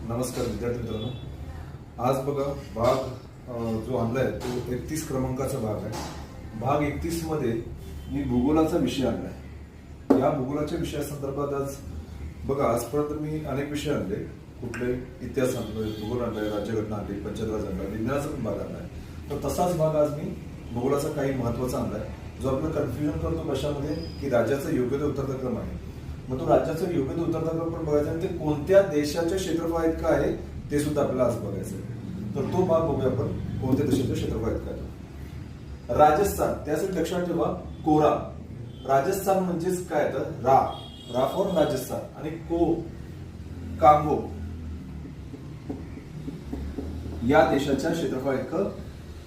नमस्कार विद्यार्थी मित्रांनो, आज बघा भाग जो आणलाय तो 31 क्रमांकाचा भाग आहे। भाग 31 मध्ये मी भूगोलाचा विषय आणलाय। या भूगोलाच्या विषयासंदर्भात आज बघा आजपर्यंत मी अनेक विषय आणले, कुठले इतिहास आणलोय, भूगोल आणलाय, राज्यघटना आणली, पंचराज आणलाय, विज्ञानाचा पण भाग आणलाय। तर तसाच भाग आज मी भूगोलाचा काही महत्वाचा आणलाय, जो आपलं कन्फ्युजन करतो कशामध्ये की राज्याचा योग्य ते उत्तरक्रम आहे। मग तो राज्याचा योग्य ते उत्तरक्रम पण बघायचा आणि ते कोणत्या देशाच्या क्षेत्रफळ इतकं आहे ते सुद्धा आपल्याला आज बघायचं आहे। तर तो भाग बघूया आपण, कोणत्या देशाचं क्षेत्रफळ इतकं आहे। राजस्थान, त्यासाठी लक्षात ठेवा कोरा। राजस्थान म्हणजेच काय तर रा फॉर राजस्थान आणि कांगो या देशाच्या क्षेत्रफळ इतकं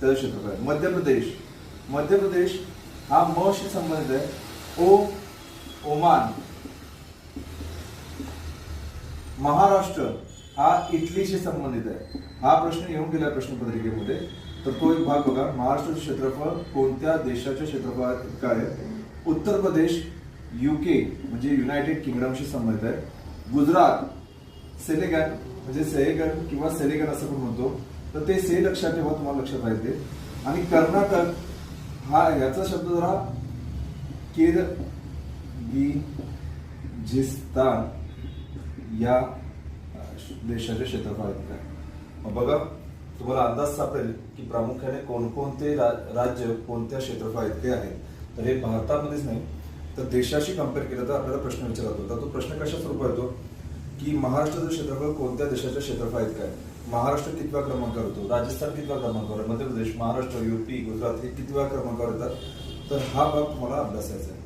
त्याचं क्षेत्रफळ आहे। मध्य प्रदेश हा म शी संबंधित आहे, ओमान। महाराष्ट्र हा इटलीशी संबंधित आहे। हा प्रश्न येऊन गेला प्रश्नपत्रिकेमध्ये, तर तो एक भाग बघा, महाराष्ट्राचे क्षेत्रफळ कोणत्या देशाच्या क्षेत्रफळात इतकं आहे। उत्तर प्रदेश UK म्हणजे युनायटेड किंगडमशी संबंधित आहे। गुजरात सेलेगन म्हणजे सेहेगन किंवा सेलेगन असं पण म्हणतो, तर ते से लक्षात ठेवा, तुम्हाला लक्षात राहते। आणि कर्नाटक हा याचा शब्द जरा किर्गिझिस्तान या देशाचे क्षेत्रफळ इतकं आहे। मग बघा तुम्हाला अंदाज सापडेल की प्रामुख्याने कोणकोणते राज्य कोणत्या क्षेत्रफळ इतके आहेत। तर हे भारतामध्येच नाही तर देशाशी कम्पेअर केलं तर आपल्याला प्रश्न विचारला होता। तो प्रश्न कशा स्वरूपात येतो की महाराष्ट्राचं क्षेत्रफळ कोणत्या देशाच्या क्षेत्रफळ इतकं आहे। महाराष्ट्र कितव्या क्रमांकावर होतो, राजस्थान कितव्या क्रमांकावर, मध्य प्रदेश, महाराष्ट्र, UP, गुजरात हे कितव्या क्रमांकावर येतात। तर हा भाग तुम्हाला अभ्यासायचा आहे।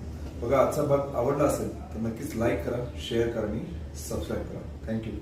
बघा आजचा भाग आवडला असेल तर नक्कीच लाईक करा, शेअर करा आणि सबस्क्राईब करा। थँक्यू।